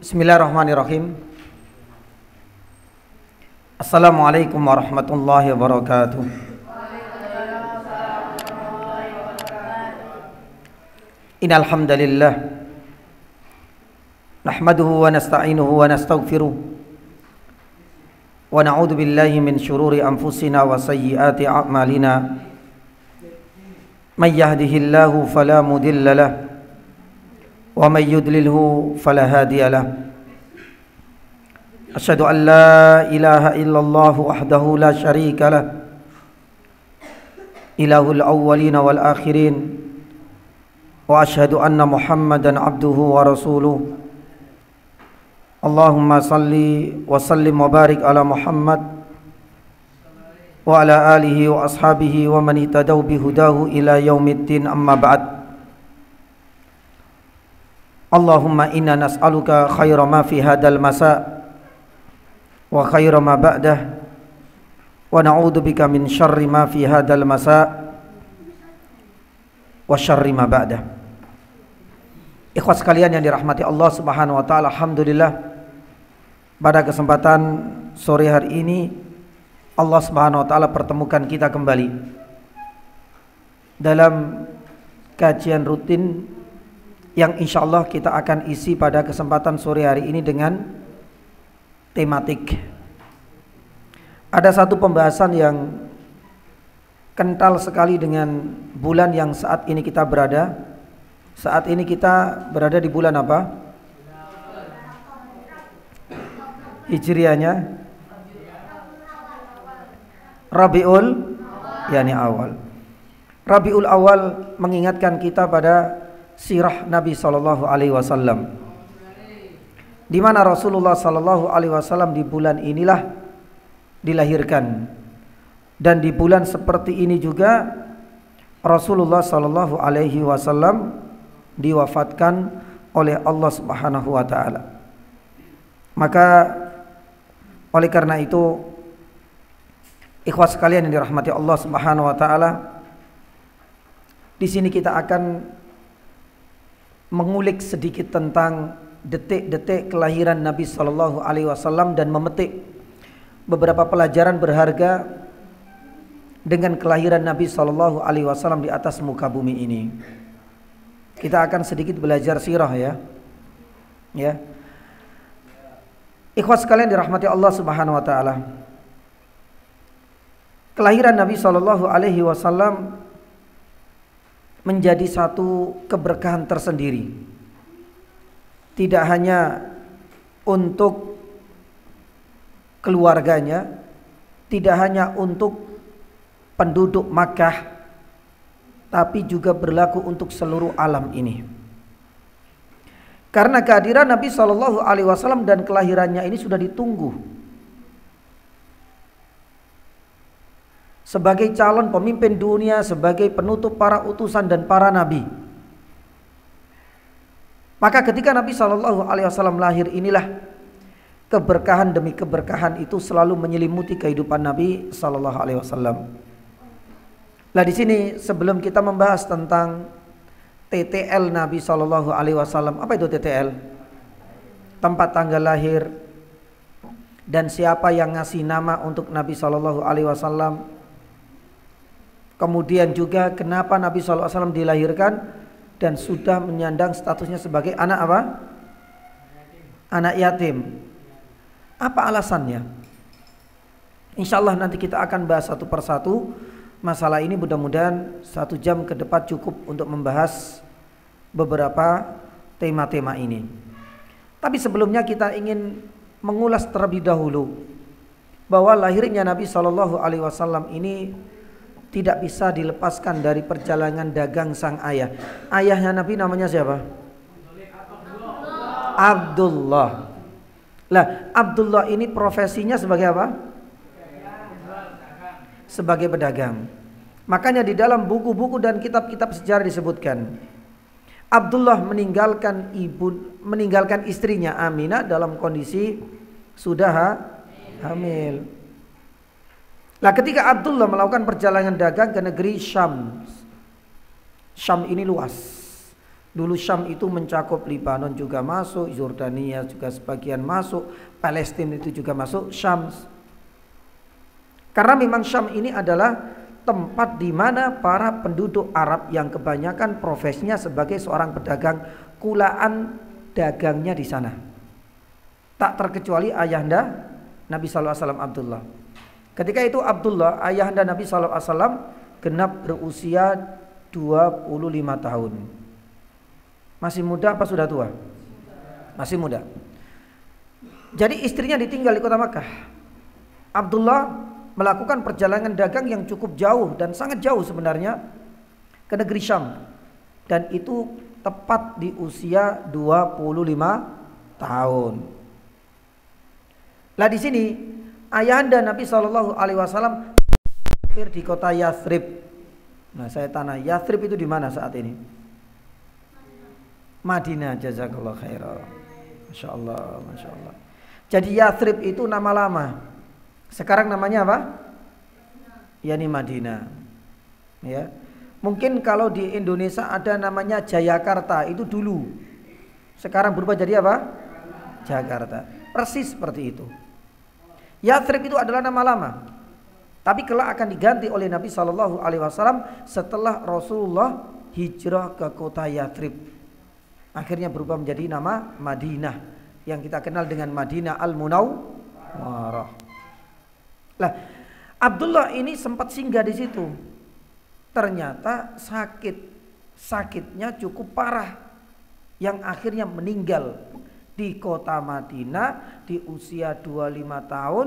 Bismillahirrahmanirrahim. Assalamualaikum warahmatullahi wabarakatuh. Innal hamdalillah nahmaduhu wa nasta'inuhu wa nastaghfiruh wa na'udzu billahi min shururi anfusina wa sayyiati a'malina. May yahdihillahu fala mudilla lahu wa may yudlilhu fala hadiya lahu. Asyhadu an la ilaha illallah wahdahu la syarika lah, ilahul awwalin wal akhirin, wa asyhadu anna Muhammadan abduhu wa rasuluh. Allahumma salli wa sallim wa barik ala Muhammad wa ala alihi wa ashabihi wa man ihtadaw bihudahu ila yaumiddin, amma ba'd. Allahumma inna nas'aluka khaira ma fi hadal masa' wa khaira ma ba'dah, wa na'udzu bika min syarri ma fi hadal masa' wa syarri ma ba'dah. Ikhwas sekalian yang dirahmati Allah Subhanahu wa taala, alhamdulillah pada kesempatan sore hari ini Allah Subhanahu wa taala pertemukan kita kembali dalam kajian rutin yang insyaallah kita akan isi pada kesempatan sore hari ini dengan tematik. Ada satu pembahasan yang kental sekali dengan bulan yang saat ini kita berada. Saat ini kita berada di bulan apa? Hijriahnya Rabiul yani awal. Rabiul awal mengingatkan kita pada sirah Nabi sallallahu alaihi wasallam, di mana Rasulullah sallallahu alaihi wasallam di bulan inilah dilahirkan, dan di bulan seperti ini juga Rasulullah sallallahu alaihi wasallam diwafatkan oleh Allah Subhanahu wa taala. Maka oleh karena itu, ikhwas sekalian yang dirahmati Allah Subhanahu wa taala, di sini kita akan mengulik sedikit tentang detik-detik kelahiran Nabi sallallahu alaihi wasallam dan memetik beberapa pelajaran berharga dengan kelahiran Nabi sallallahu alaihi wasallam di atas muka bumi ini. Kita akan sedikit belajar sirah ya. Ikhwas sekalian dirahmati Allah Subhanahu wa taala. Kelahiran Nabi sallallahu alaihi wasallam menjadi satu keberkahan tersendiri, tidak hanya untuk keluarganya, tidak hanya untuk penduduk Makkah, tapi juga berlaku untuk seluruh alam ini. Karena kehadiran Nabi sallallahu alaihi wasallam dan kelahirannya ini sudah ditunggu sebagai calon pemimpin dunia, sebagai penutup para utusan dan para nabi. Maka ketika Nabi sallallahu alaihi wasallam lahir, inilah keberkahan demi keberkahan itu selalu menyelimuti kehidupan Nabi sallallahu alaihi wasallam. Nah, di sini sebelum kita membahas tentang TTL Nabi sallallahu alaihi wasallam, apa itu TTL? Tempat tanggal lahir dan siapa yang ngasih nama untuk Nabi sallallahu alaihi wasallam. Kemudian juga kenapa Nabi SAW dilahirkan dan sudah menyandang statusnya sebagai anak apa? Anak yatim. Apa alasannya? Insya Allah nanti kita akan bahas satu persatu masalah ini. Mudah-mudahan 1 jam ke depan cukup untuk membahas beberapa tema-tema ini. Tapi sebelumnya kita ingin mengulas terlebih dahulu bahwa lahirnya Nabi SAW ini tidak bisa dilepaskan dari perjalanan dagang sang ayah. Ayahnya Nabi namanya siapa? Abdullah. Lah, Abdullah ini profesinya sebagai apa? Sebagai pedagang. Makanya di dalam buku-buku dan kitab-kitab sejarah disebutkan Abdullah meninggalkan istrinya Aminah dalam kondisi sudah hamil. Nah, ketika Abdullah melakukan perjalanan dagang ke negeri Syam. Syam ini luas. Dulu Syam itu mencakup Lebanon juga masuk, Yordania juga sebagian masuk, Palestina itu juga masuk, Syam. Karena memang Syam ini adalah tempat di mana para penduduk Arab yang kebanyakan profesinya sebagai seorang pedagang, kulaan dagangnya di sana. Tak terkecuali ayahanda Nabi sallallahu alaihi wasallam Abdullah. Ketika itu Abdullah, ayahanda Nabi sallallahu alaihi wasallam, genap berusia 25 tahun. Masih muda apa sudah tua? Masih muda. Jadi istrinya ditinggal di kota Makkah. Abdullah melakukan perjalanan dagang yang cukup jauh dan sangat jauh sebenarnya ke negeri Syam. Dan itu tepat di usia 25 tahun. Lah di sini ayahanda Nabi Shallallahu Alaihi Wasallam hampir di kota Yathrib. Nah saya tanya, Yathrib itu di mana saat ini? Madinah. Jazakallah khairan. Masya Allah, Masya Allah. Jadi Yathrib itu nama lama. Sekarang namanya apa? Yani Madinah. Ya. Mungkin kalau di Indonesia ada namanya Jayakarta, itu dulu. Sekarang berubah jadi apa? Jakarta. Persis seperti itu. Yathrib itu adalah nama lama. Tapi kelak akan diganti oleh Nabi Shallallahu Alaihi Wasallam setelah Rasulullah hijrah ke kota Yathrib. Akhirnya berubah menjadi nama Madinah yang kita kenal dengan Madinah Al-Munawwarah. Lah, Abdullah ini sempat singgah di situ. Ternyata sakitnya cukup parah yang akhirnya meninggal di kota Madinah di usia 25 tahun,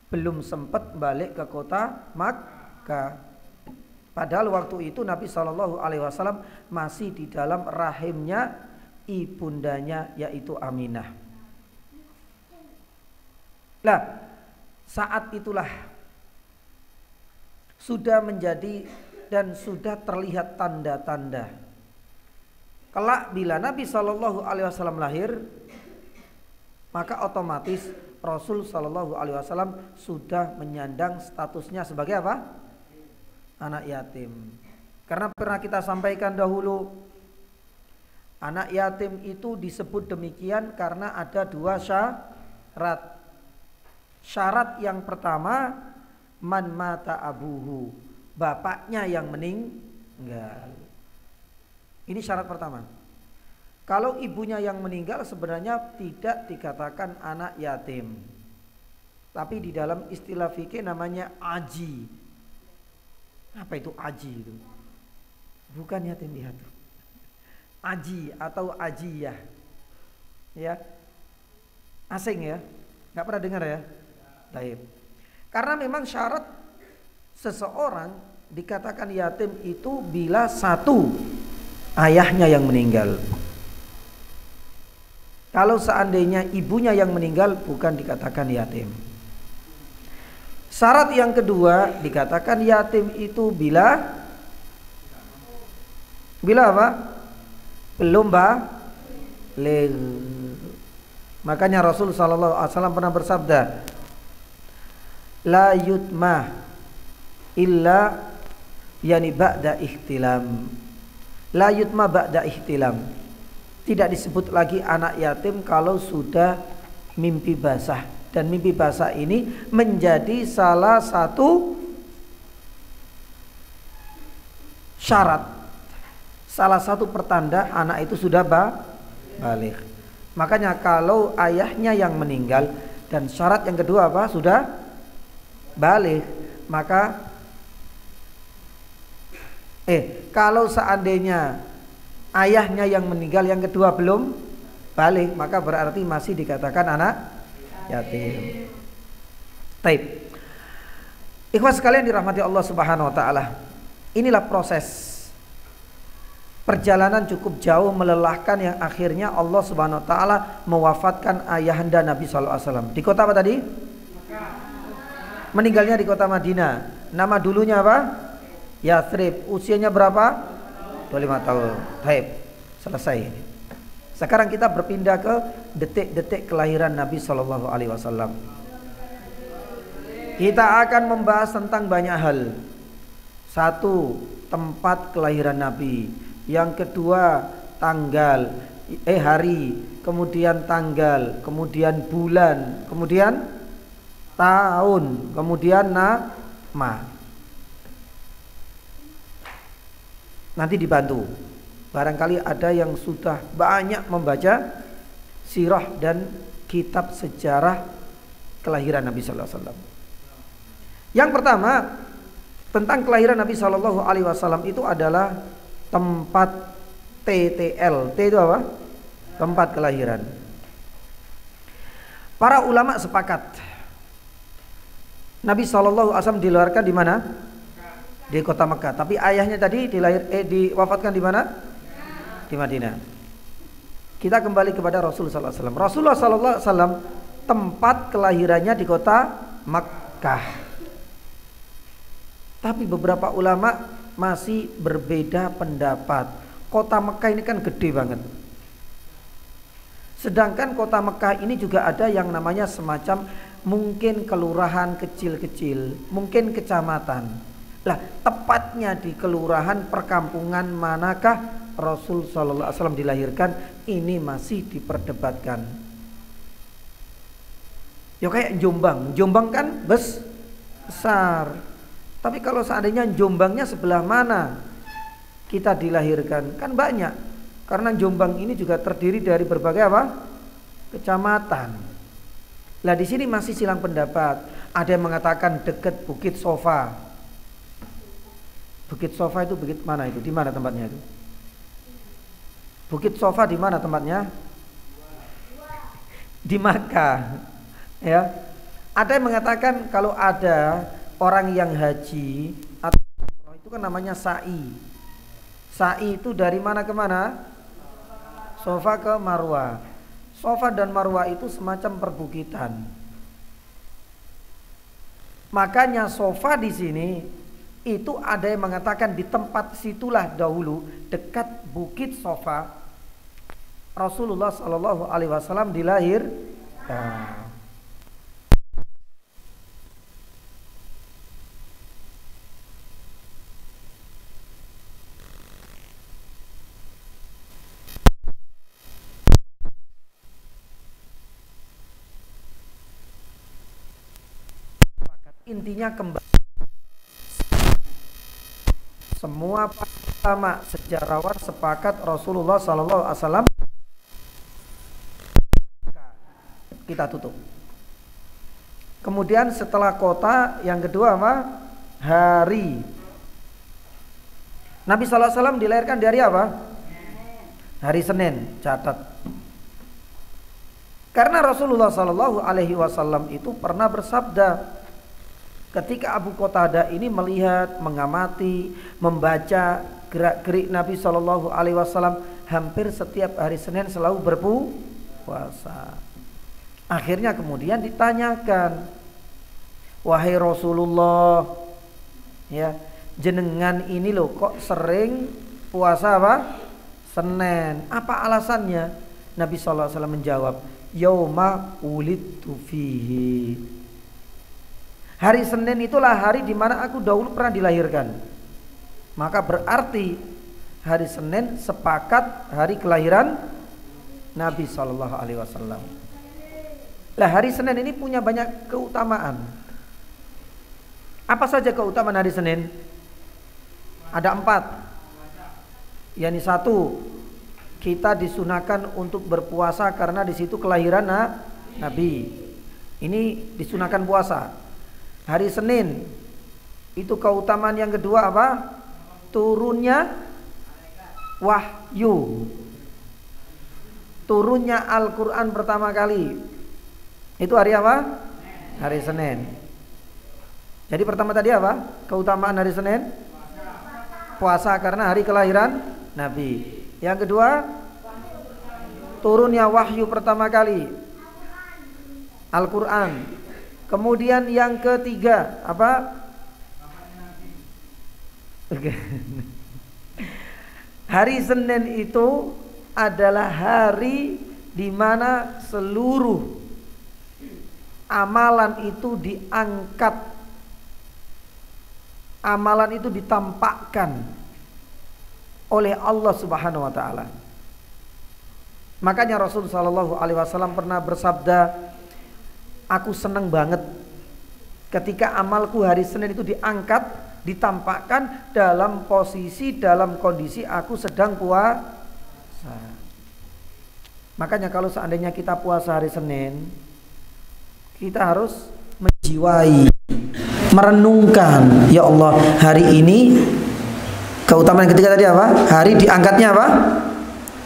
belum sempat balik ke kota Makkah. Padahal waktu itu Nabi Shallallahu Alaihi Wasallam masih di dalam rahimnya ibundanya yaitu Aminah. Lah saat itulah sudah menjadi dan sudah terlihat tanda-tanda. Kelak bila Nabi Shallallahu Alaihi Wasallam lahir, maka otomatis Rasul Shallallahu Alaihi Wasallam sudah menyandang statusnya sebagai apa? Anak yatim. Karena pernah kita sampaikan dahulu, anak yatim itu disebut demikian karena ada dua syarat. Syarat yang pertama, man mata abuhu, bapaknya yang meninggal. Ini syarat pertama. Kalau ibunya yang meninggal sebenarnya tidak dikatakan anak yatim. Tapi di dalam istilah fikih namanya aji. Apa itu aji itu? Bukan yatim piatu. Aji atau ajiyah. Ya. Asing ya. Enggak pernah dengar ya? Baik. Karena memang syarat seseorang dikatakan yatim itu bila satu ayahnya yang meninggal. Kalau seandainya ibunya yang meninggal bukan dikatakan yatim. Syarat yang kedua dikatakan yatim itu bila apa? Belum baligh. Makanya Rasul sallallahu alaihi wasallam pernah bersabda, la yutmah illa yani ba'da ihtilam. La yutma ba'da ihtilam. Tidak disebut lagi anak yatim kalau sudah mimpi basah. Dan mimpi basah ini menjadi salah satu syarat, salah satu pertanda anak itu sudah baligh. Makanya kalau ayahnya yang meninggal dan syarat yang kedua apa? Sudah baligh, maka kalau seandainya ayahnya yang meninggal yang kedua belum baligh, maka berarti masih dikatakan anak yatim. Taib. Ikhwas sekalian dirahmati Allah Subhanahu wa taala. Inilah proses perjalanan cukup jauh melelahkan yang akhirnya Allah Subhanahu wa taala mewafatkan ayahanda Nabi sallallahu alaihi wasallam. Di kota apa tadi? Meninggalnya di kota Madinah. Nama dulunya apa? Yathrib. Usianya berapa? 25 tahun. Taib. Selesai. Sekarang kita berpindah ke detik-detik kelahiran Nabi Shallallahu Alaihi Wasallam. Kita akan membahas tentang banyak hal. Satu, tempat kelahiran Nabi. Yang kedua, tanggal, hari, kemudian tanggal, kemudian bulan, kemudian tahun, kemudian nama. Nanti dibantu. Barangkali ada yang sudah banyak membaca sirah dan kitab sejarah kelahiran Nabi sallallahu alaihi wasallam. Yang pertama, tentang kelahiran Nabi sallallahu alaihi wasallam itu adalah tempat TTL. T itu apa? Tempat kelahiran. Para ulama sepakat Nabi sallallahu alaihi wasallam dilahirkan di mana? Di kota Mekah. Tapi ayahnya tadi diwafatkan di mana? Di Madinah. Kita kembali kepada Rasulullah sallallahu alaihi wasallam. Rasulullah sallallahu alaihi wasallam tempat kelahirannya di kota Mekah. Tapi beberapa ulama masih berbeda pendapat. Kota Mekah ini kan gede banget. Sedangkan kota Mekah ini juga ada yang namanya semacam mungkin kelurahan kecil-kecil, mungkin kecamatan. Lah, tepatnya di kelurahan perkampungan manakah Rasul sallallahu alaihi wasallam dilahirkan, ini masih diperdebatkan. Ya kayak Jombang. Jombang kan besar. Tapi kalau seandainya Jombangnya sebelah mana kita dilahirkan, kan banyak. Karena Jombang ini juga terdiri dari berbagai apa? Kecamatan. Lah di sini masih silang pendapat. Ada yang mengatakan dekat Bukit Sofa. Bukit Sofa itu bukit mana itu? Di mana tempatnya itu? Bukit Sofa di mana tempatnya? Di Makkah. Ya. Ada yang mengatakan kalau ada orang yang haji atau umroh itu kan namanya sa'i. Sa'i itu dari mana ke mana? Sofa ke Marwah. Sofa dan Marwah itu semacam perbukitan. Makanya Sofa di sini itu ada yang mengatakan di tempat situlah dahulu dekat Bukit Sofa Rasulullah sallallahu alaihi wasallam dilahirkan. Intinya kembali semua ulama sejarawan sepakat Rasulullah sallallahu alaihi wasallam. Kita tutup. Kemudian setelah kota yang kedua apa? Hari. Nabi sallallahu alaihi wasallam dilahirkan di hari apa? Hari Senin. Catat. Karena Rasulullah sallallahu alaihi wasallam itu pernah bersabda, ketika Abu Qatadah ini melihat, mengamati, membaca gerak-gerik Nabi Shallallahu Alaihi Wasallam, hampir setiap hari Senin selalu berpuasa. Akhirnya kemudian ditanyakan, wahai Rasulullah, ya jenengan ini loh kok sering puasa apa? Senin. Apa alasannya? Nabi Shallallahu Alaihi Wasallam menjawab, yauma ulidtu fihi. Hari Senin itulah hari di mana aku dahulu pernah dilahirkan. Maka berarti hari Senin sepakat hari kelahiran Nabi Sallallahu Alaihi Wasallam. Lah hari Senin ini punya banyak keutamaan. Apa saja keutamaan hari Senin? Ada 4. Yani 1, kita disunahkan untuk berpuasa karena di situ kelahiran Nabi. Ini disunahkan puasa. Hari Senin itu keutamaan yang kedua apa? Turunnya wahyu. Turunnya Al-Quran pertama kali. Itu hari apa? Hari Senin. Jadi pertama tadi apa? Keutamaan hari Senin? Puasa karena hari kelahiran Nabi. Yang kedua, turunnya wahyu pertama kali, Al-Quran. Kemudian yang ketiga apa? Hari Senin itu adalah hari di mana seluruh amalan itu diangkat, amalan itu ditampakkan oleh Allah Subhanahu wa taala. Makanya Rasul Shallallahu Alaihi Wasallam pernah bersabda, aku senang banget ketika amalku hari Senin itu diangkat, ditampakkan dalam posisi, dalam kondisi aku sedang puasa. Makanya kalau seandainya kita puasa hari Senin, kita harus menjiwai, merenungkan, ya Allah, hari ini keutamaan ketiga tadi apa? Hari diangkatnya apa?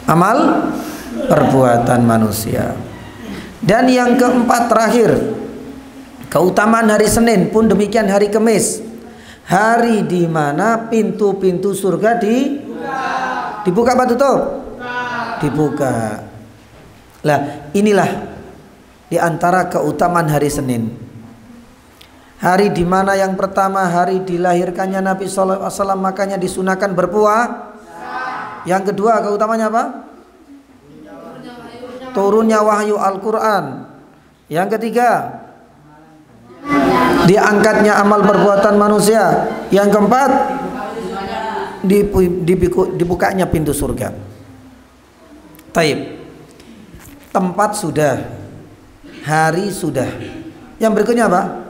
Amal perbuatan manusia. Dan yang keempat terakhir, keutamaan hari Senin pun demikian hari Kamis. Hari di mana pintu-pintu surga dibuka apa tutup? Dibuka. Lah, inilah di antara keutamaan hari Senin. Hari di mana yang pertama hari dilahirkannya Nabi sallallahu alaihi wasallam, makanya disunahkan berpuasa. Yang kedua keutamanya apa? Turunnya wahyu Al-Quran. Yang ketiga, diangkatnya amal perbuatan manusia. Yang keempat, dibukanya pintu surga. Taib. Tempat sudah, hari sudah. Yang berikutnya apa?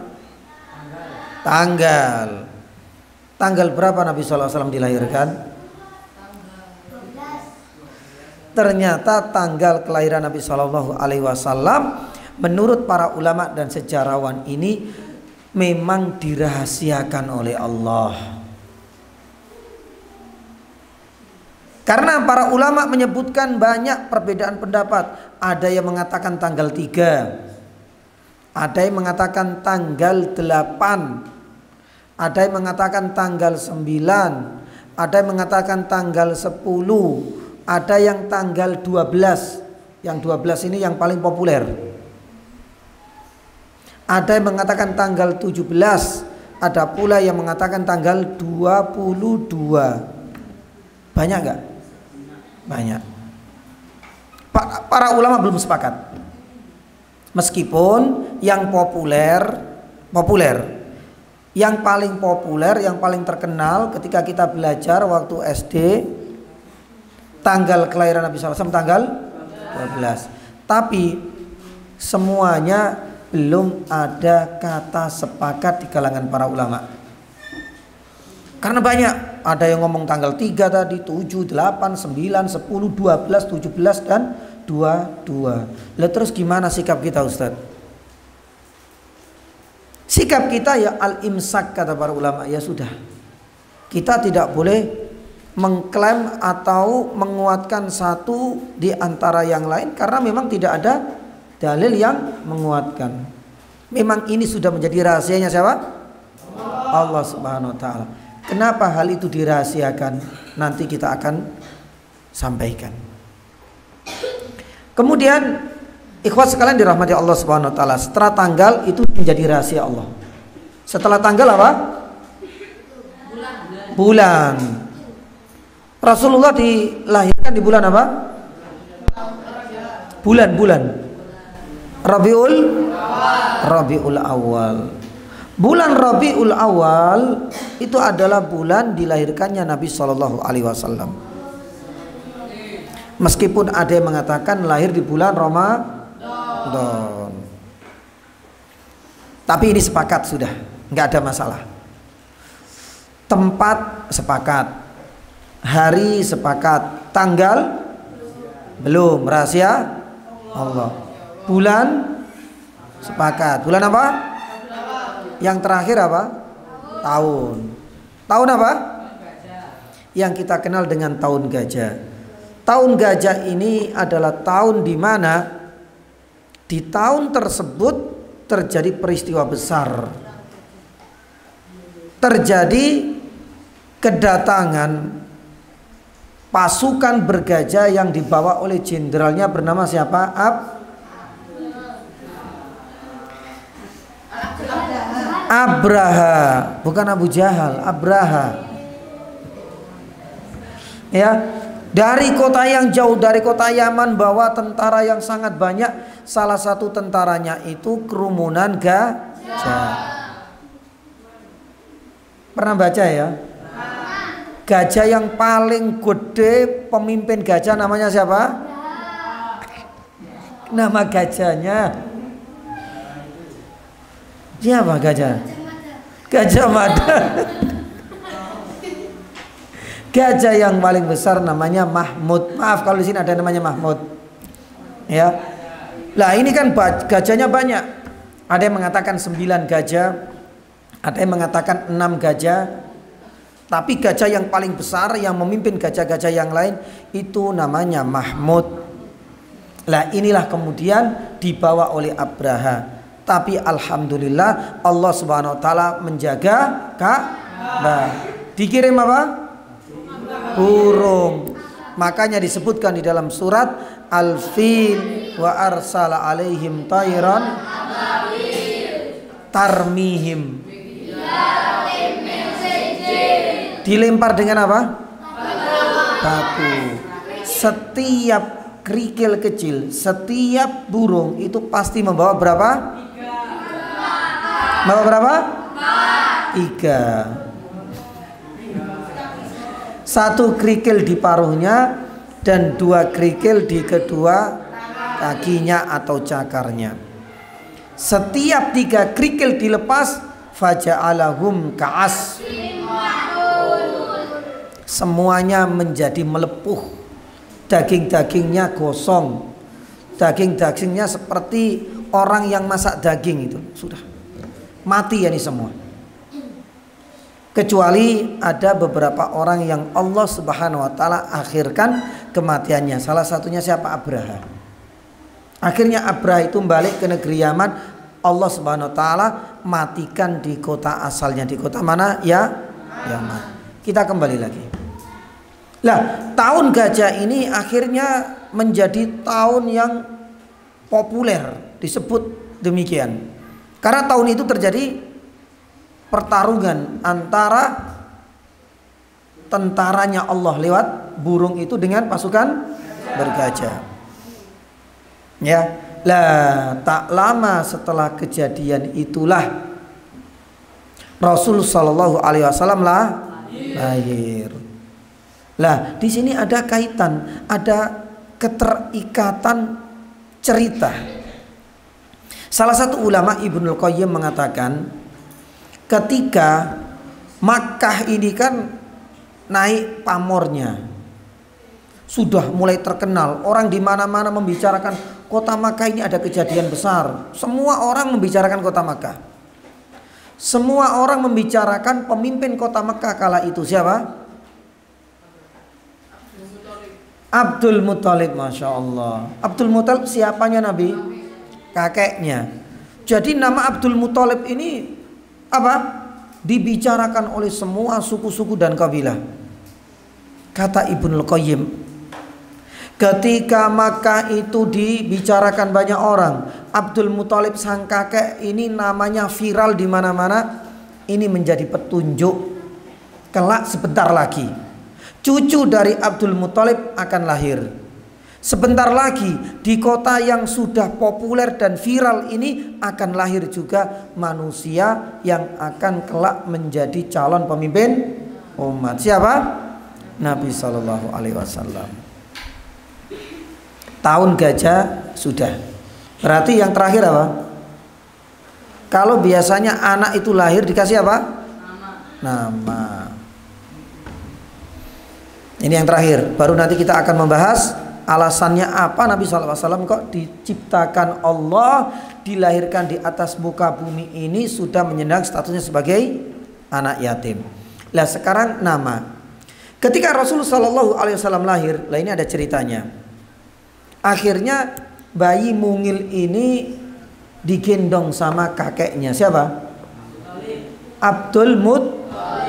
Tanggal. Tanggal berapa Nabi sallallahu alaihi wasallam dilahirkan? Ternyata tanggal kelahiran Nabi Shallallahu Alaihi Wasallam menurut para ulama dan sejarawan ini memang dirahasiakan oleh Allah. Karena para ulama menyebutkan banyak perbedaan pendapat. Ada yang mengatakan tanggal 3, ada yang mengatakan tanggal 8, ada yang mengatakan tanggal 9, ada yang mengatakan tanggal 10. Ada yang tanggal 12. Yang 12 ini yang paling populer. Ada yang mengatakan tanggal 17. Ada pula yang mengatakan tanggal 22. Banyak gak? Banyak. Para ulama belum sepakat. Meskipun yang populer, yang paling populer, yang paling terkenal ketika kita belajar waktu SD, tanggal kelahiran Nabi SAW tanggal 12. Tapi semuanya belum ada kata sepakat di kalangan para ulama. Karena banyak, ada yang ngomong tanggal 3 tadi, 7, 8, 9, 10, 12, 17 dan 22. Lah terus gimana sikap kita, Ustaz? Sikap kita ya al-imsak, kata para ulama, ya sudah. Kita tidak boleh mengklaim atau menguatkan satu di antara yang lain karena memang tidak ada dalil yang menguatkan. Memang ini sudah menjadi rahasianya siapa? Allah Subhanahu wa taala. Kenapa hal itu dirahasiakan? Nanti kita akan sampaikan. Kemudian ikhwat sekalian dirahmati Allah Subhanahu wa taala, setelah tanggal itu menjadi rahasia Allah. Setelah tanggal apa? Bulan. Rasulullah dilahirkan di bulan apa? Bulan Rabiul Awal. Bulan Rabiul Awal itu adalah bulan dilahirkannya Nabi Shallallahu Alaihi Wasallam. Meskipun ada yang mengatakan lahir di bulan Ramadan, tapi ini sepakat sudah, nggak ada masalah. Tempat sepakat, hari sepakat, tanggal belum, rahasia Allah. Bulan sepakat. Bulan apa? Yang terakhir apa? Tahun. Tahun apa? Yang kita kenal dengan tahun gajah. Tahun gajah ini adalah tahun di mana di tahun tersebut terjadi peristiwa besar. Terjadi kedatangan pasukan bergajah yang dibawa oleh jenderalnya bernama siapa? Abraha, bukan Abu Jahal, Abraha. Ya, dari kota yang jauh, dari kota Yaman, bawa tentara yang sangat banyak. Salah satu tentaranya itu kerumunan gajah. Pernah baca ya? Gajah yang paling gede, pemimpin gajah namanya siapa? Nama gajahnya. Siapa gajah? Gajah Mada. Gajah yang paling besar namanya Mahmud. Maaf kalau di sini ada namanya Mahmud. Ya. Lah ini kan gajahnya banyak. Ada yang mengatakan 9 gajah, ada yang mengatakan 6 gajah. Tapi gajah yang paling besar yang memimpin gajah-gajah yang lain itu namanya Mahmud. Lah inilah kemudian dibawa oleh Abraha. Tapi alhamdulillah Allah Subhanahu wa taala menjaga Ka'bah. Dikirim apa? Burung. Makanya disebutkan di dalam surat Al-Fil, wa arsala alaihim tayran tarmihim. Dilempar dengan apa? Batu. Setiap kerikil kecil, setiap burung itu pasti membawa berapa? Membawa berapa? 3. 1 kerikil di paruhnya dan 2 kerikil di kedua kakinya atau cakarnya. Setiap 3 kerikil dilepas, faja'alahum ka'as, semuanya menjadi melepuh. Daging-dagingnya gosong, daging-dagingnya seperti orang yang masak daging itu, sudah mati ya ini semua. Kecuali ada beberapa orang yang Allah Subhanahu wa taala akhirkan kematiannya. Salah satunya siapa? Abraha. Akhirnya Abraha itu balik ke negeri Yaman. Allah Subhanahu wa taala matikan di kota asalnya. Di kota mana? Ya, Yaman. Kita kembali lagi. Lah, tahun gajah ini akhirnya menjadi tahun yang populer, disebut demikian. Karena tahun itu terjadi pertarungan antara tentaranya Allah lewat burung itu dengan pasukan bergajah. Ya, lah tak lama setelah kejadian itulah Rasul Shallallahu Alaihi Wasallam lahir. Lah di sini ada kaitan, ada keterikatan cerita. Salah satu ulama Ibnul Qayyim mengatakan, ketika Makkah ini kan naik pamornya, sudah mulai terkenal, orang di mana-mana membicarakan kota Makkah ini ada kejadian besar. Semua orang membicarakan kota Makkah. Semua orang membicarakan pemimpin kota Makkah kala itu siapa? Abdul Muthalib, masya Allah. Abdul Muthalib siapanya Nabi? Kakeknya. Jadi nama Abdul Muthalib ini apa? Dibicarakan oleh semua suku-suku dan kabilah. Kata Ibnul Qayyim, ketika Makkah itu dibicarakan banyak orang, Abdul Muthalib sang kakek ini namanya viral di mana-mana. Ini menjadi petunjuk kelak sebentar lagi cucu dari Abdul Muthalib akan lahir. Sebentar lagi di kota yang sudah populer dan viral ini akan lahir juga manusia yang akan kelak menjadi calon pemimpin umat. Siapa? Nabi Sallallahu Alaihi Wasallam. Tahun gajah sudah. Berarti yang terakhir apa? Kalau biasanya anak itu lahir dikasih apa? Nama. Ini yang terakhir. Baru nanti kita akan membahas alasannya apa Nabi SAW kok diciptakan Allah, dilahirkan di atas muka bumi ini sudah menyandang statusnya sebagai anak yatim. Nah sekarang nama. Ketika Rasulullah SAW lahir, lah ini ada ceritanya. Akhirnya bayi mungil ini digendong sama kakeknya. Siapa? Abdul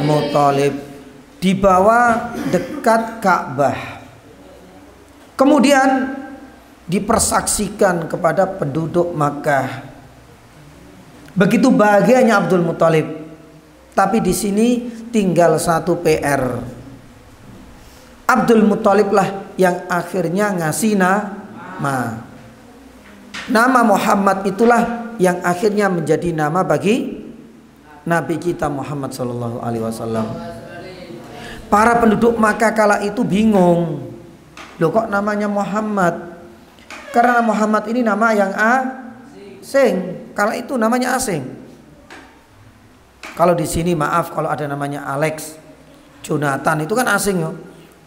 Muthalib. Dibawa dekat Ka'bah. Kemudian dipersaksikan kepada penduduk Makkah. Begitu bahagianya Abdul Muthalib. Tapi di sini tinggal satu PR. Abdul Muthalib lah yang akhirnya ngasih nama. Nama Muhammad itulah yang akhirnya menjadi nama bagi Nabi kita Muhammad Sallallahu Alaihi Wasallam. Para penduduk Makkah kala itu bingung. Loh kok namanya Muhammad? Karena Muhammad ini nama yang asing. Kala itu namanya asing. Kalau di sini maaf kalau ada namanya Alex, Jonathan itu kan asing yo.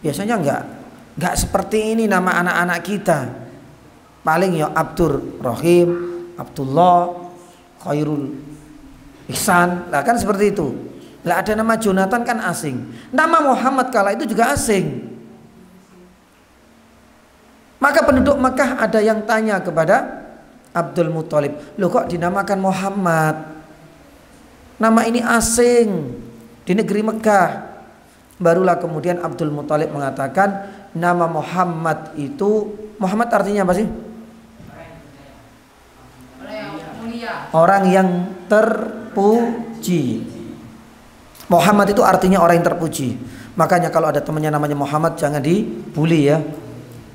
Biasanya enggak seperti ini nama anak-anak kita. Paling ya Abdur Rahim, Abdullah, Khairul Ihsan. Lah kan seperti itu. Lah ada nama Jonathan kan asing. Nama Muhammad kala itu juga asing. Maka penduduk Makkah ada yang tanya kepada Abdul Muthalib, "Loh kok dinamakan Muhammad? Nama ini asing di negeri Mekah." Barulah kemudian Abdul Muthalib mengatakan, nama Muhammad itu, Muhammad artinya apa sih? Orang yang terpuji. Muhammad itu artinya orang yang terpuji. Makanya kalau ada temannya namanya Muhammad jangan dibully ya.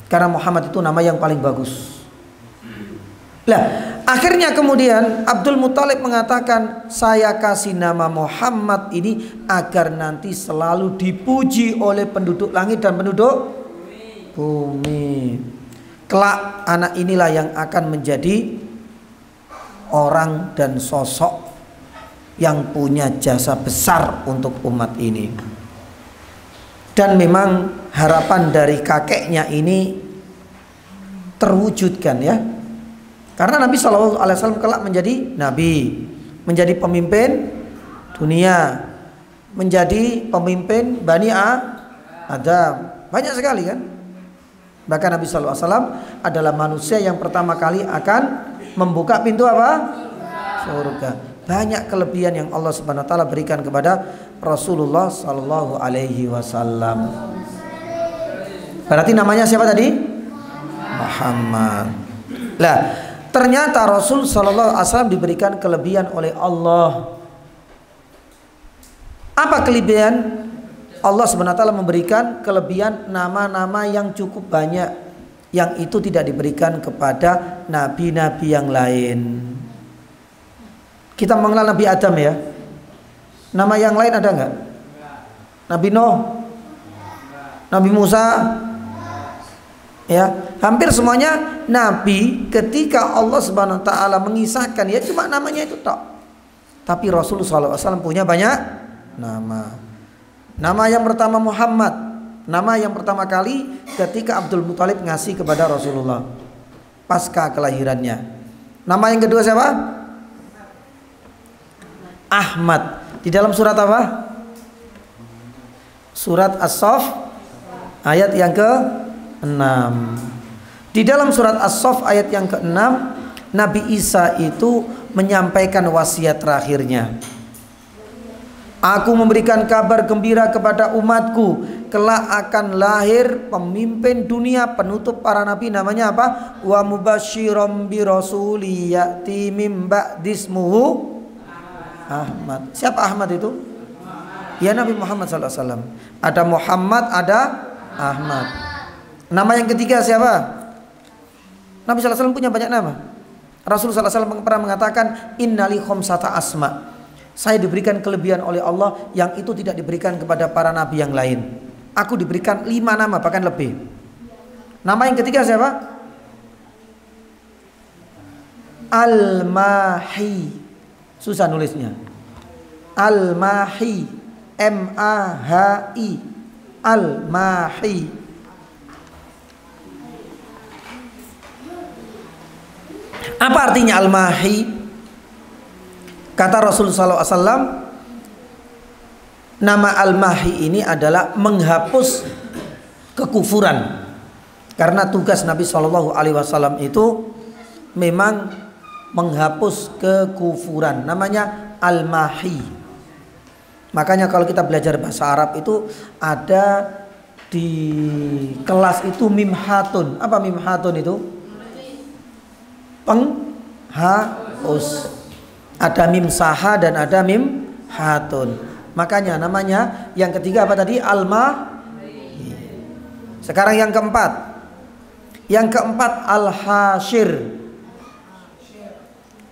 Karena Muhammad itu nama yang paling bagus. Lah, akhirnya kemudian Abdul Muthalib mengatakan, saya kasih nama Muhammad ini agar nanti selalu dipuji oleh penduduk langit dan penduduk bumi. Kelak anak inilah yang akan menjadi orang dan sosok yang punya jasa besar untuk umat ini. Dan memang harapan dari kakeknya ini terwujudkan ya. Karena Nabi SAW kelak menjadi nabi, menjadi pemimpin dunia, menjadi pemimpin Bani Adam. Banyak sekali kan. Bahkan Nabi SAW adalah manusia yang pertama kali akan membuka pintu apa? Surga. Banyak kelebihan yang Allah Subhanahu wa taala berikan kepada Rasulullah sallallahu alaihi wasallam. Berarti namanya siapa tadi? Muhammad. Lah, ternyata Rasul sallallahu alaihi wasallam diberikan kelebihan oleh Allah. Apa kelebihan? Allah Subhanahu wa taala memberikan kelebihan nama-nama yang cukup banyak, yang itu tidak diberikan kepada nabi-nabi yang lain. Kita mengenal Nabi Adam ya. Nama yang lain ada enggak? Nabi Nuh, Nabi Musa, ya, hampir semuanya nabi. Ketika Allah Subhanahu wa taala mengisahkan ya cuma namanya itu tok. Tapi Rasulullah SAW punya banyak nama. Nama yang pertama Muhammad. Nama yang pertama kali ketika Abdul Muthalib ngasih kepada Rasulullah pasca kelahirannya. Nama yang kedua siapa? Ahmad. Di dalam surat apa? Surat As-Saff ayat yang ke-6. Di dalam surat As-Saff ayat yang ke-6, Nabi Isa itu menyampaikan wasiat terakhirnya. Aku memberikan kabar gembira kepada umatku, kelak akan lahir pemimpin dunia, penutup para nabi, namanya apa? Wa mubasysyiram bi rasuli ya'ti mim ba'dismuhu Ahmad. Siapa Ahmad itu? Ya Nabi Muhammad SAW. Ada Muhammad, ada Ahmad. Nama yang ketiga siapa? Nabi SAW punya banyak nama. Rasulullah SAW pernah mengatakan, Innali khamsata asma. Saya diberikan kelebihan oleh Allah yang itu tidak diberikan kepada para nabi yang lain. Aku diberikan 5 nama bahkan lebih. Nama yang ketiga siapa? Al-Mahi. Susah nulisnya. Al-Mahi, M-A-H-I, Al-Mahi. Apa artinya Al-Mahi? Kata Rasulullah SAW, nama Al-Mahi ini adalah menghapus kekufuran. Karena tugas Nabi SAW itu memang menghapus kekufuran. Namanya Al-Mahi. Makanya kalau kita belajar bahasa Arab itu ada di kelas itu mimhatun. Apa mimhatun itu? Penghapus. Ada mim saha dan ada mim hatun. Makanya namanya yang ketiga apa tadi? Al-Mahi. Sekarang yang keempat. Yang keempat Al-Hasyir.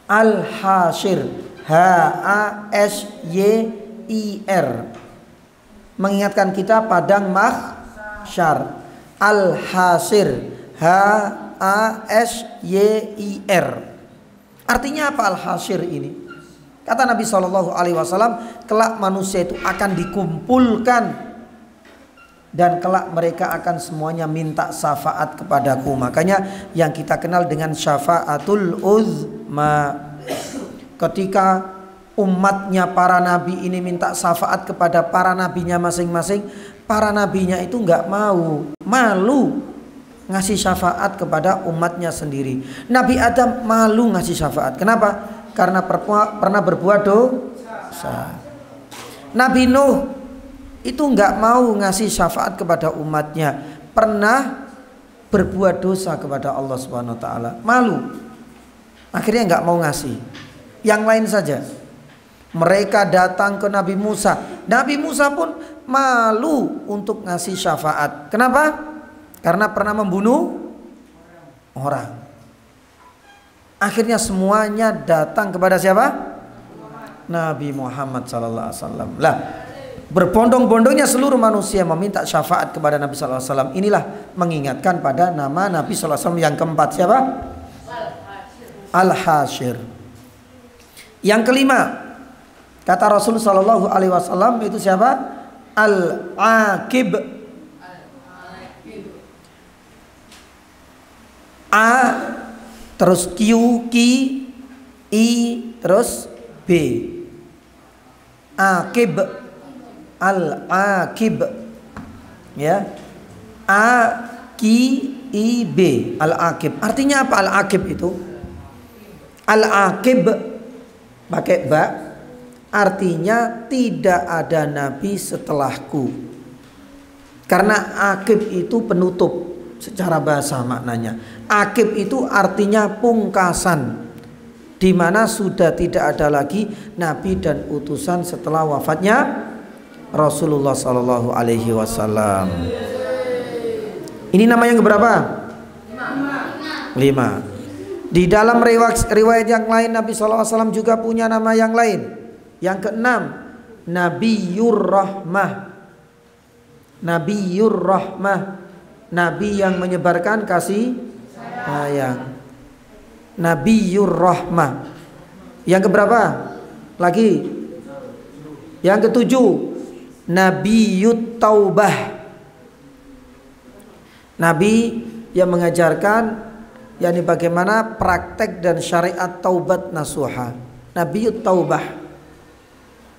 Al-Hasyir, H-A-S-Y-I-R, mengingatkan kita padang mahsyar. Al-Hasyir, H-A-S-Y-I-R, H-A-S-Y-I-R. Artinya apa al-hasyir ini? Kata Nabi SAW, kelak manusia itu akan dikumpulkan dan kelak mereka akan semuanya minta syafaat kepadaku. Makanya yang kita kenal dengan syafaatul uzma. Ketika umatnya para nabi ini minta syafaat kepada para nabinya masing-masing, para nabinya itu nggak mau, malu ngasih syafaat kepada umatnya sendiri. Nabi Adam malu ngasih syafaat. Kenapa? Karena pernah berbuat dosa. Nabi Nuh itu nggak mau ngasih syafaat kepada umatnya, pernah berbuat dosa kepada Allah Subhanahu Wa Taala, malu. Akhirnya nggak mau ngasih. Yang lain saja. Mereka datang ke Nabi Musa. Nabi Musa pun malu untuk ngasih syafaat. Kenapa? Karena pernah membunuh orang. Akhirnya semuanya datang kepada siapa? Nabi Muhammad SAW. Lah, berbondong-bondongnya seluruh manusia meminta syafaat kepada Nabi SAW. Inilah mengingatkan pada nama Nabi SAW yang keempat, siapa? Al-Hasyir. Yang kelima, kata Rasul SAW itu siapa? Al-Aqib. A terus Q, Q, I terus B. Aqib. Al-Aqib. Ya. A Q I B. Al-Aqib. Artinya apa Al-Aqib itu? Al-Aqib pakai ba, artinya tidak ada nabi setelahku. Karena aqib itu penutup secara bahasa maknanya. Aqib itu artinya pungkasan, di mana sudah tidak ada lagi nabi dan utusan setelah wafatnya Rasulullah Sallallahu Alaihi Wasallam. Ini nama yang keberapa? 5. Di dalam riwayat yang lain Nabi SAW juga punya nama yang lain. Yang keenam, Nabiyur Rahmah. Nabiyur Rahmah, nabi yang menyebarkan kasih sayang. Nabiyur Rahmah. Yang keberapa? Lagi. Yang ketujuh, Nabiyut Taubah. Nabi yang mengajarkan yakni bagaimana praktek dan syariat taubat nasuha, Nabiyut Taubah.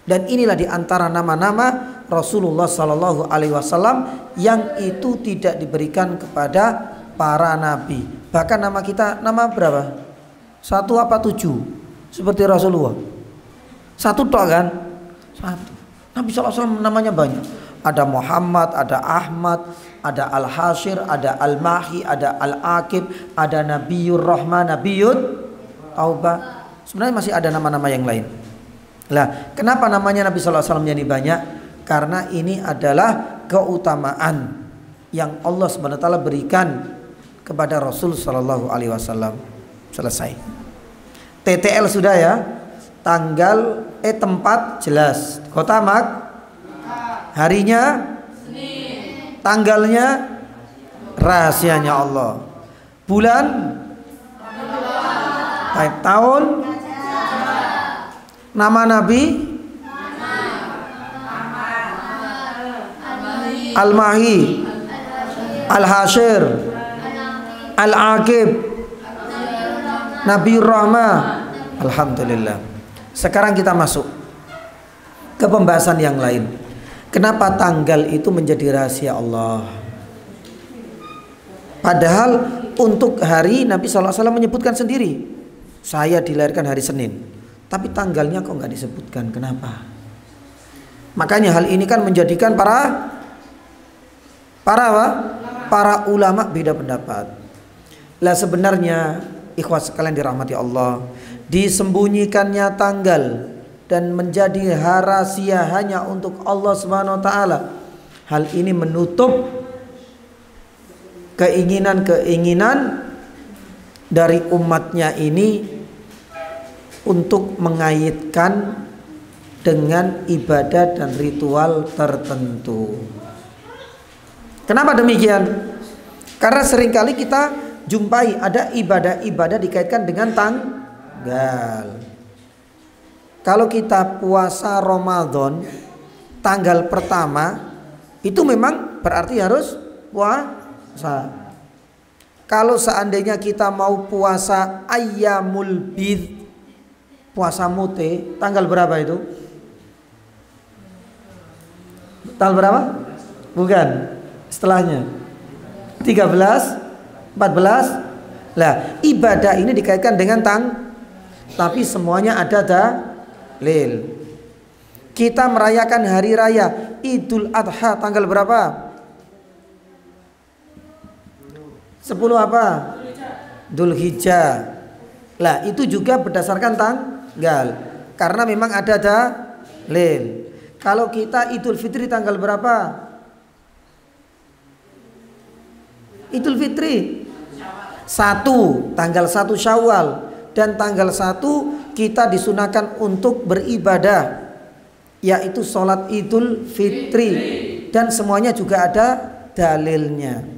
Dan inilah diantara nama-nama Rasulullah Sallallahu Alaihi Wasallam yang itu tidak diberikan kepada para nabi. Bahkan nama kita nama berapa? 1 apa 7? Seperti Rasulullah 1 tok kan? 1. Nabi SAW namanya banyak. Ada Muhammad, ada Ahmad, ada Al-Hasyir, ada Al-Mahi, ada Al-Aqib, ada Nabiyur Rahman, Nabiyut Taubah. Sebenarnya masih ada nama-nama yang lain. Lah, kenapa namanya Nabi SAW jadi banyak? Karena ini adalah keutamaan yang Allah SWT berikan kepada Rasul Sallallahu Alaihi Wasallam. Selesai. TTL sudah ya. Tanggal tempat jelas. Kota harinya Senin. Tanggalnya rahasianya Allah. Bulan tahun. Nama Nabi Al-Mahi, Al-Hasyir, Al-Aqib, Nabiyur Rahmah. Alhamdulillah. Sekarang kita masuk ke pembahasan yang lain. Kenapa tanggal itu menjadi rahasia Allah? Padahal untuk hari Nabi SAW menyebutkan sendiri, saya dilahirkan hari Senin, tapi tanggalnya kok nggak disebutkan. Kenapa? Makanya hal ini kan menjadikan para ulama beda pendapat. Lah sebenarnya ikhwas sekalian dirahmati Allah, disembunyikannya tanggal dan menjadi rahasia hanya untuk Allah Subhanahu wa taala, hal ini menutup keinginan-keinginan dari umatnya ini untuk mengaitkan dengan ibadat dan ritual tertentu. Kenapa demikian? Karena seringkali kita jumpai ada ibadah-ibadah dikaitkan dengan tanggal. Kalau kita puasa Ramadan tanggal pertama, itu memang berarti harus puasa. Kalau seandainya kita mau puasa Ayyamul Bid, puasa mute, tanggal berapa itu? Tanggal berapa? Bukan, setelahnya 13, 14. Lah, ibadah ini dikaitkan dengan tapi semuanya ada dalil. Kita merayakan hari raya Idul Adha tanggal berapa? 10 apa? Dzulhijjah. Lah, itu juga berdasarkan tanggal. Karena memang ada dalil. Kalau kita Idul Fitri tanggal berapa? Idul Fitri 1, tanggal 1 Syawal. Dan tanggal 1 kita disunahkan untuk beribadah, yaitu sholat Idul Fitri. Dan semuanya juga ada dalilnya.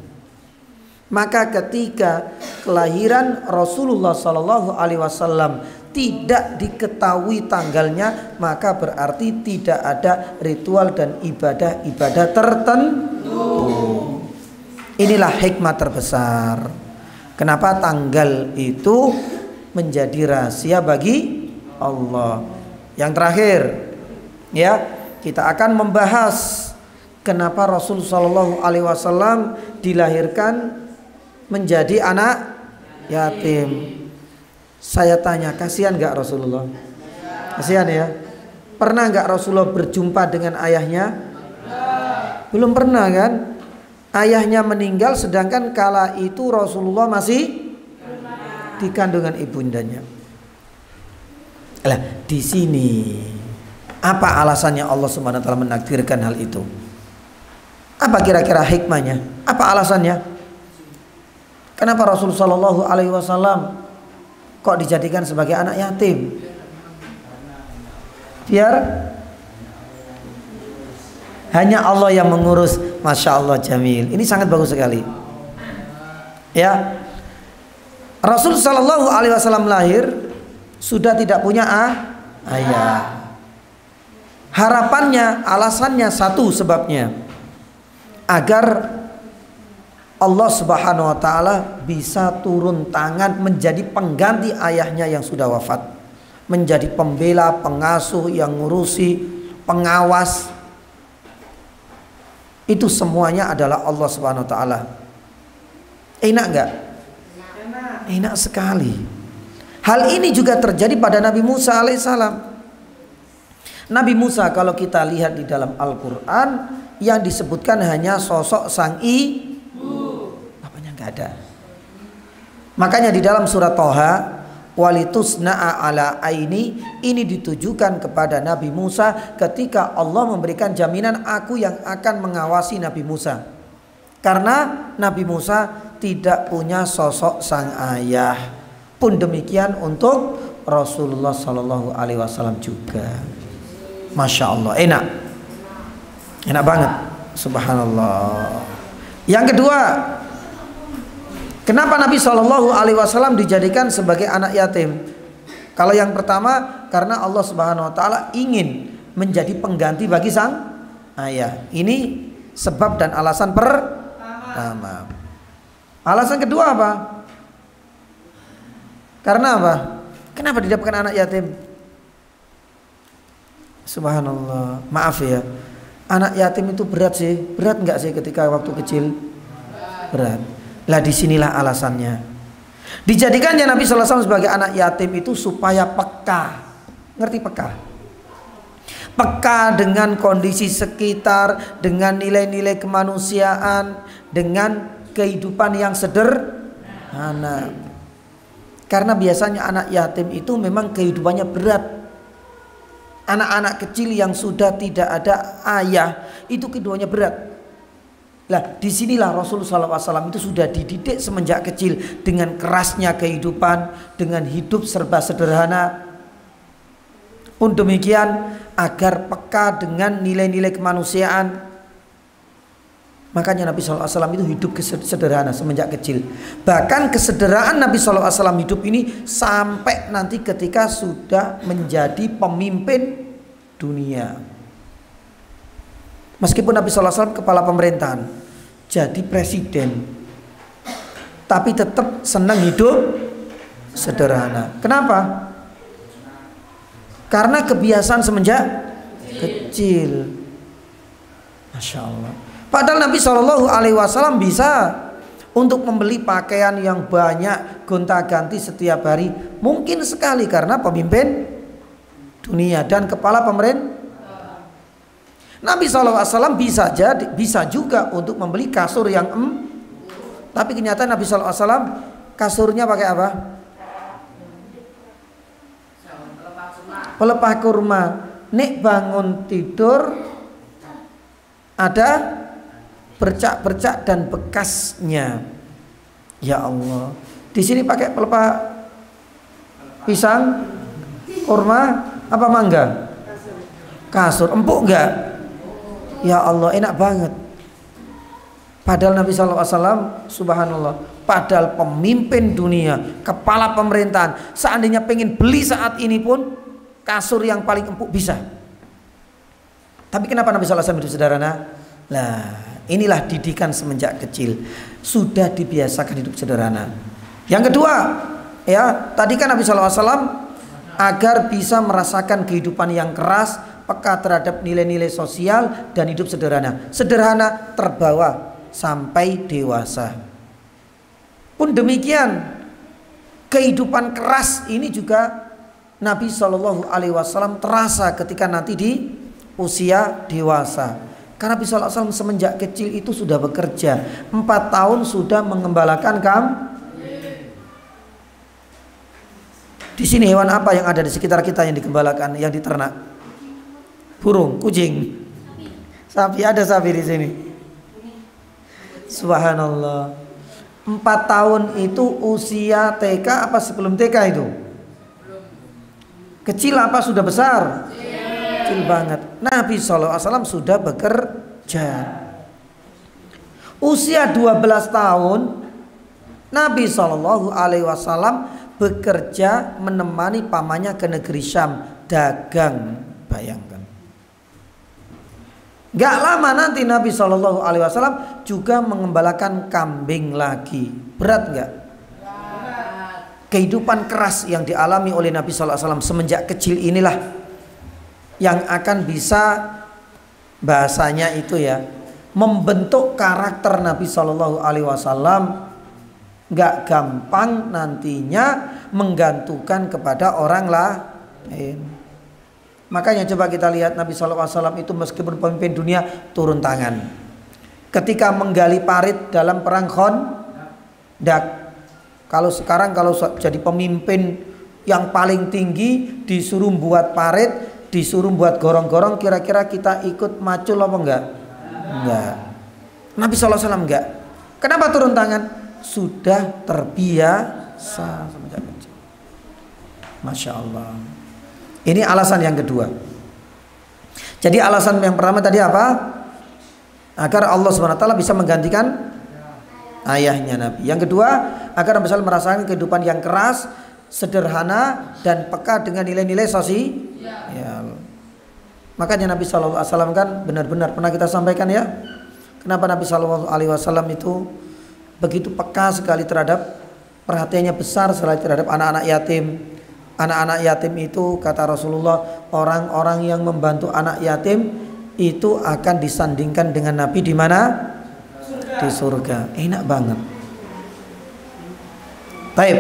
Maka ketika kelahiran Rasulullah SAW tidak diketahui tanggalnya, maka berarti tidak ada ritual dan ibadah-ibadah tertentu. Inilah hikmah terbesar kenapa tanggal itu menjadi rahasia bagi Allah. Yang terakhir, ya, kita akan membahas kenapa Rasulullah SAW dilahirkan menjadi anak yatim. Saya tanya, kasihan gak Rasulullah? Kasihan ya. Pernah gak Rasulullah berjumpa dengan ayahnya? Belum pernah kan? Ayahnya meninggal, sedangkan kala itu Rasulullah masih di kandungan ibundanya. Lah, di sini apa alasannya Allah Subhanahu wa taala menakdirkan hal itu? Apa kira-kira hikmahnya? Apa alasannya? Kenapa Rasulullah Shallallahu Alaihi Wasallam kok dijadikan sebagai anak yatim? Biar hanya Allah yang mengurus. Masya Allah, jamil. Ini sangat bagus sekali. Ya, Rasul Shallallahu Alaihi Wasallam lahir sudah tidak punya ayah. Harapannya, alasannya satu sebabnya, agar Allah Subhanahu wa taala bisa turun tangan menjadi pengganti ayahnya yang sudah wafat, menjadi pembela, pengasuh, yang ngurusi, pengawas. Itu semuanya adalah Allah Subhanahu wa taala. Enak enggak? Enak sekali. Hal ini juga terjadi pada Nabi Musa alaihissalam. Nabi Musa kalau kita lihat di dalam Al-Quran, yang disebutkan hanya sosok sang ibu, bapaknya nggak ada. Makanya di dalam surat Toha, walitusna'a ala aini, ini ditujukan kepada Nabi Musa ketika Allah memberikan jaminan aku yang akan mengawasi Nabi Musa. Karena Nabi Musa tidak punya sosok sang ayah. Pun demikian untuk Rasulullah Sallallahu Alaihi Wasallam juga. Masya Allah, enak, enak banget, subhanallah. Yang kedua, kenapa Nabi Shallallahu Alaihi Wasallam dijadikan sebagai anak yatim? Kalau yang pertama, karena Allah Subhanahu Wa Taala ingin menjadi pengganti bagi sang ayah. Ini sebab dan alasan pertama. Alasan kedua apa? Karena apa? Kenapa didapatkan anak yatim? Subhanallah, maaf ya, anak yatim itu berat sih, berat nggak sih ketika waktu kecil? Berat. Lah disinilah alasannya. Dijadikannya Nabi Sallallahu Alaihi Wasallam sebagai anak yatim itu supaya peka. Ngerti peka? Peka dengan kondisi sekitar, dengan nilai-nilai kemanusiaan, dengan kehidupan yang sederhana. Karena biasanya anak yatim itu memang kehidupannya berat. Anak-anak kecil yang sudah tidak ada ayah itu keduanya berat. Lah disinilah Rasulullah SAW itu sudah dididik semenjak kecil dengan kerasnya kehidupan, dengan hidup serba sederhana. Pun demikian agar peka dengan nilai-nilai kemanusiaan. Makanya Nabi SAW itu hidup sederhana semenjak kecil. Bahkan kesederhanaan Nabi SAW hidup ini sampai nanti ketika sudah menjadi pemimpin dunia. Meskipun Nabi SAW kepala pemerintahan, jadi presiden, tapi tetap senang hidup sederhana. Kenapa? Karena kebiasaan semenjak kecil. Masya Allah. Padahal Nabi SAW bisa untuk membeli pakaian yang banyak, gonta-ganti setiap hari, mungkin sekali karena pemimpin dunia dan kepala pemerintah. Nabi SAW bisa juga untuk membeli kasur yang tapi kenyataan Nabi SAW kasurnya pakai apa? Pelepah kurma. Nek bangun tidur ada bercak-bercak dan bekasnya. Ya Allah. Di sini pakai pelepah pisang, kurma, apa mangga? Kasur. Empuk enggak? Ya Allah, enak banget. Padahal Nabi SAW, subhanallah, padahal pemimpin dunia, kepala pemerintahan, seandainya pengen beli saat ini pun kasur yang paling empuk bisa. Tapi kenapa Nabi SAW hidup sederhana? Nah, inilah didikan semenjak kecil, sudah dibiasakan hidup sederhana. Yang kedua, ya, tadi kan Nabi SAW agar bisa merasakan kehidupan yang keras, peka terhadap nilai-nilai sosial dan hidup sederhana. Sederhana terbawa sampai dewasa. Pun demikian, kehidupan keras ini juga Nabi SAW terasa ketika nanti di usia dewasa. Karena Nabi SAW semenjak kecil itu sudah bekerja, 4 tahun sudah mengembalakan Di sini hewan apa yang ada di sekitar kita yang digembalakan, yang diternak? Burung, kucing, sapi. Ada sapi di sini. Subhanallah. 4 tahun itu usia TK apa sebelum TK itu? Kecil apa sudah besar? Kecil banget. Nabi SAW sudah bekerja. Usia 12 tahun Nabi SAW bekerja menemani pamannya ke negeri Syam, dagang. Bayangkan. Gak lama nanti Nabi SAW juga mengembalakan kambing lagi. Berat gak? Kehidupan keras yang dialami oleh Nabi SAW semenjak kecil inilah yang akan bisa, bahasanya itu ya, membentuk karakter Nabi SAW. Gak gampang nantinya menggantungkan kepada orang lain. Makanya coba kita lihat Nabi SAW itu meskipun pemimpin dunia turun tangan. Ketika menggali parit dalam perang Khandaq. Kalau sekarang kalau jadi pemimpin yang paling tinggi disuruh buat parit, disuruh buat gorong-gorong, kira-kira kita ikut macul apa enggak? Enggak. Nabi SAW enggak. Kenapa turun tangan? Sudah terbiasa. Masya Allah. Ini alasan yang kedua. Jadi alasan yang pertama tadi apa? Agar Allah SWT bisa menggantikan ayahnya Nabi. Yang kedua, agar Nabi SAW merasakan kehidupan yang keras, sederhana, dan peka dengan nilai-nilai sosial. Makanya Nabi SAW kan benar-benar pernah kita sampaikan ya, kenapa Nabi SAW itu begitu peka sekali terhadap, perhatiannya besar sekali terhadap anak-anak yatim. Anak-anak yatim itu kata Rasulullah, orang-orang yang membantu anak yatim itu akan disandingkan dengan Nabi di mana? Di surga. Enak banget. Baik.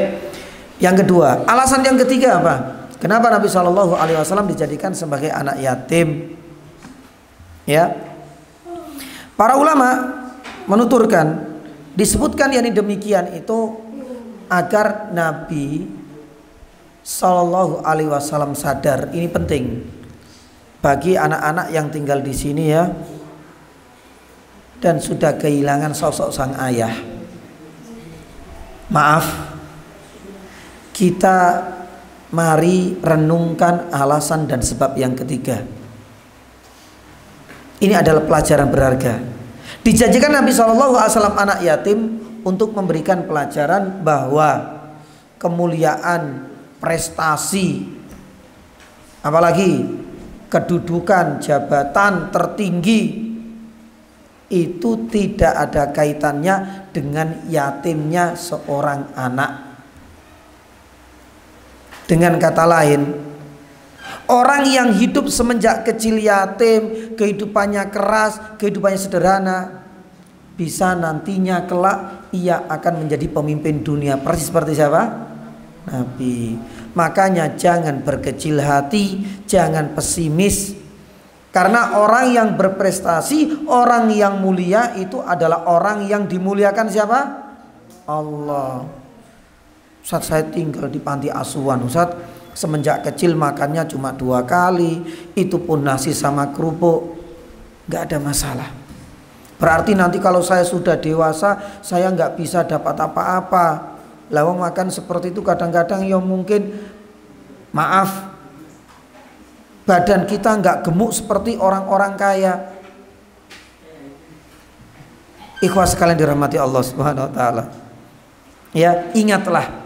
Yang kedua, alasan yang ketiga apa? Kenapa Nabi SAW dijadikan sebagai anak yatim? Ya. Para ulama menuturkan, disebutkan yang demikian itu agar Nabi SAW sadar, ini penting bagi anak-anak yang tinggal di sini ya, dan sudah kehilangan sosok sang ayah. Maaf, kita mari renungkan alasan dan sebab yang ketiga. Ini adalah pelajaran berharga. Dijanjikan Nabi SAW anak yatim untuk memberikan pelajaran bahwa kemuliaan, prestasi, apalagi kedudukan, jabatan tertinggi itu tidak ada kaitannya dengan yatimnya seorang anak. Dengan kata lain, orang yang hidup semenjak kecil yatim, kehidupannya keras, kehidupannya sederhana, bisa nantinya kelak ia akan menjadi pemimpin dunia. Persis seperti siapa? Nabi. Makanya jangan berkecil hati, jangan pesimis. Karena orang yang berprestasi, orang yang mulia itu adalah orang yang dimuliakan siapa? Allah. Ustaz, saya tinggal di panti asuhan, Ustaz. Semenjak kecil makannya cuma 2 kali, itu pun nasi sama kerupuk. Gak ada masalah. Berarti nanti kalau saya sudah dewasa, saya gak bisa dapat apa-apa. Lawang makan seperti itu kadang-kadang ya mungkin, maaf, badan kita gak gemuk seperti orang-orang kaya. Ikhwas sekalian dirahmati Allah Subhanahu wa taala. Ya, ingatlah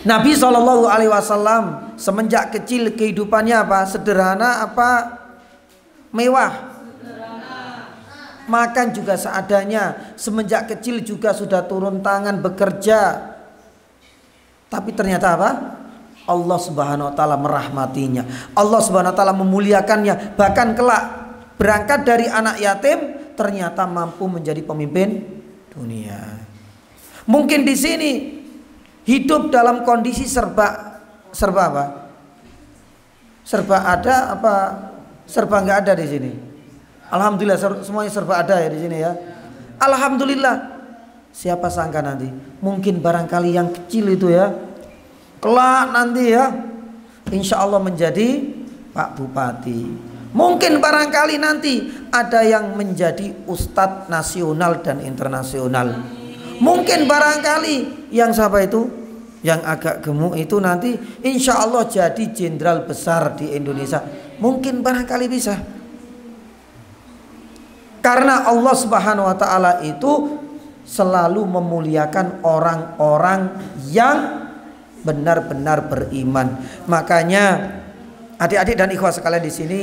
Nabi SAW semenjak kecil kehidupannya apa? Sederhana apa mewah? Makan juga seadanya. Semenjak kecil juga sudah turun tangan bekerja. Tapi ternyata apa? Allah Subhanahu wa taala merahmatinya. Allah Subhanahu wa taala memuliakannya. Bahkan kelak berangkat dari anak yatim ternyata mampu menjadi pemimpin dunia. Mungkin di sini hidup dalam kondisi serba apa? Serba ada apa serba nggak ada di sini? Alhamdulillah semuanya serba ada ya di sini ya. Alhamdulillah. Siapa sangka nanti mungkin barangkali yang kecil itu ya kelak nanti ya insya Allah menjadi Pak Bupati. Mungkin barangkali nanti ada yang menjadi Ustadz nasional dan internasional. Mungkin barangkali yang siapa itu yang agak gemuk itu nanti insya Allah jadi jenderal besar di Indonesia. Mungkin barangkali bisa. Karena Allah Subhanahu wa taala itu selalu memuliakan orang-orang yang benar-benar beriman. Makanya adik-adik dan ikhwah sekalian di sini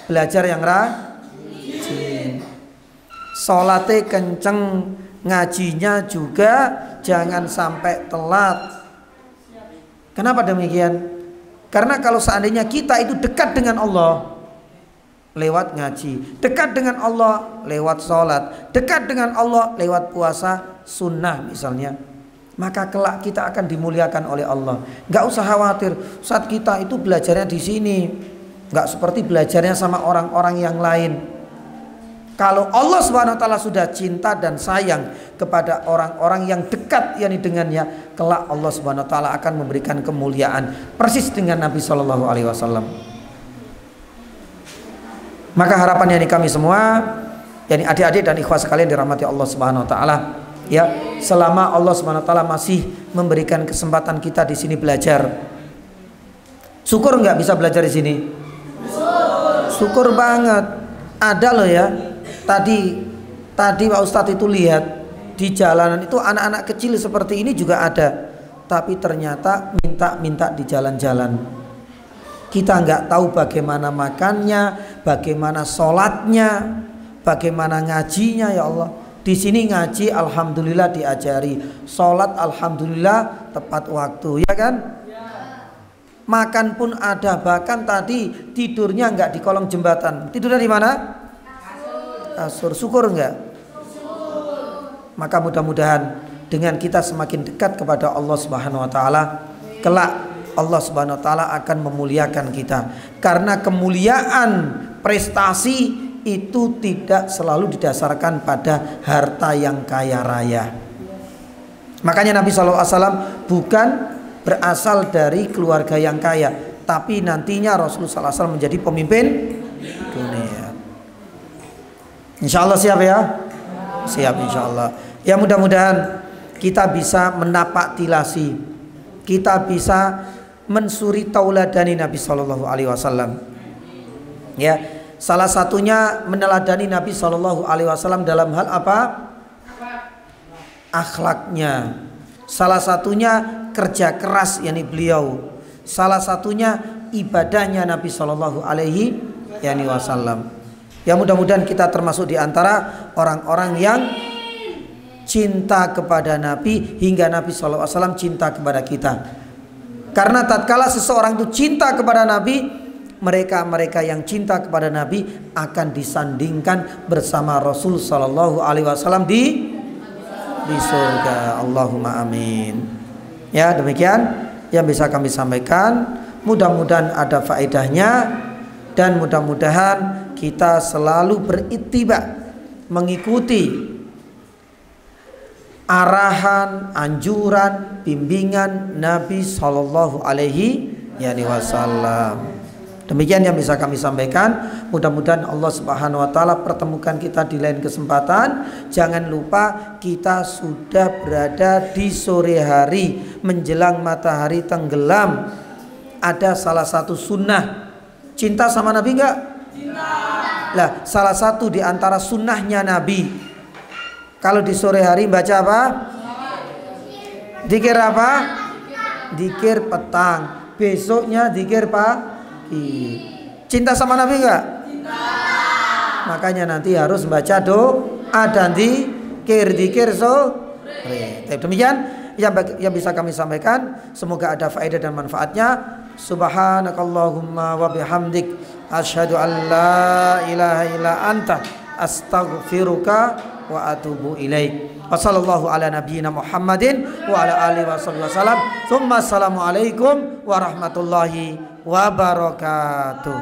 belajar yang rajin. Salate kenceng, ngajinya juga jangan sampai telat. Kenapa demikian? Karena kalau seandainya kita itu dekat dengan Allah lewat ngaji, dekat dengan Allah lewat sholat, dekat dengan Allah lewat puasa sunnah misalnya, maka kelak kita akan dimuliakan oleh Allah. Gak usah khawatir, saat kita itu belajarnya di sini gak seperti belajarnya sama orang-orang yang lain. Kalau Allah Subhanahu wa taala sudah cinta dan sayang kepada orang-orang yang dekat yakni dengannya, kelak Allah Subhanahu wa taala akan memberikan kemuliaan persis dengan Nabi sallallahu alaihi wasallam. Maka harapannya ini kami semua, yakni adik-adik dan ikhwah sekalian dirahmati Allah Subhanahu wa taala, ya, selama Allah Subhanahu wa taala masih memberikan kesempatan kita di sini belajar. Syukur nggak bisa belajar di sini? Syukur banget. Ada loh ya. Tadi Pak Ustadz itu lihat di jalanan itu anak-anak kecil seperti ini juga ada, tapi ternyata minta di jalan-jalan. Kita nggak tahu bagaimana makannya, bagaimana sholatnya, bagaimana ngajinya ya Allah. Di sini ngaji alhamdulillah diajari, sholat alhamdulillah tepat waktu, ya kan? Makan pun ada, bahkan tadi tidurnya nggak di kolong jembatan. Tidurnya di mana? Kasur. Syukur enggak? Maka mudah-mudahan dengan kita semakin dekat kepada Allah Subhanahu wa taala, kelak Allah Subhanahu wa taala akan memuliakan kita. Karena kemuliaan prestasi itu tidak selalu didasarkan pada harta yang kaya raya. Makanya Nabi SAW bukan berasal dari keluarga yang kaya, tapi nantinya Rasulullah SAW menjadi pemimpin dunia. Insya Allah siap ya? Siap insya Allah. Ya mudah-mudahan kita bisa menapak tilasi, kita bisa mensuri tauladani Nabi Sallallahu Alaihi Wasallam. Ya, Salah satunya meneladani Nabi Shallallahu Alaihi Wasallam dalam hal apa? Akhlaknya. Salah satunya kerja keras yakni beliau. Salah satunya ibadahnya Nabi Shallallahu Alaihi Wasallam. Ya mudah-mudahan kita termasuk di antara orang-orang yang cinta kepada Nabi hingga Nabi Shallallahu Alaihi Wasallam cinta kepada kita. Karena tatkala seseorang itu cinta kepada Nabi, mereka yang cinta kepada Nabi akan disandingkan bersama Rasul Sallallahu Alaihi Wasallam di surga. Allahumma amin. Ya, demikian yang bisa kami sampaikan. Mudah-mudahan ada faedahnya dan mudah-mudahan kita selalu berittiba, mengikuti arahan, anjuran, bimbingan Nabi Sallallahu Alaihi Wasallam. Demikian yang bisa kami sampaikan. Mudah-mudahan Allah Subhanahu wa taala pertemukan kita di lain kesempatan. Jangan lupa kita sudah berada di sore hari menjelang matahari tenggelam. Ada salah satu sunnah. Cinta sama Nabi enggak? Cinta. Lah, salah satu di antara sunnahnya Nabi. Kalau di sore hari baca apa? Dikir apa? Dikir petang. Besoknya dikir pagi. Cinta sama Nabi enggak? Cinta. Makanya nanti harus baca doa dan dikir sore. Demikian yang bisa kami sampaikan. Semoga ada faedah dan manfaatnya. Subhanakallahumma wa bihamdik asyhadu an la ilaha illa anta astaghfiruka wa atubu ilaik. Wassallallahu ala nabiyyina Muhammadin wa ala alihi wasallam. Tsumma assalamualaikum warahmatullahi wabarakatuh.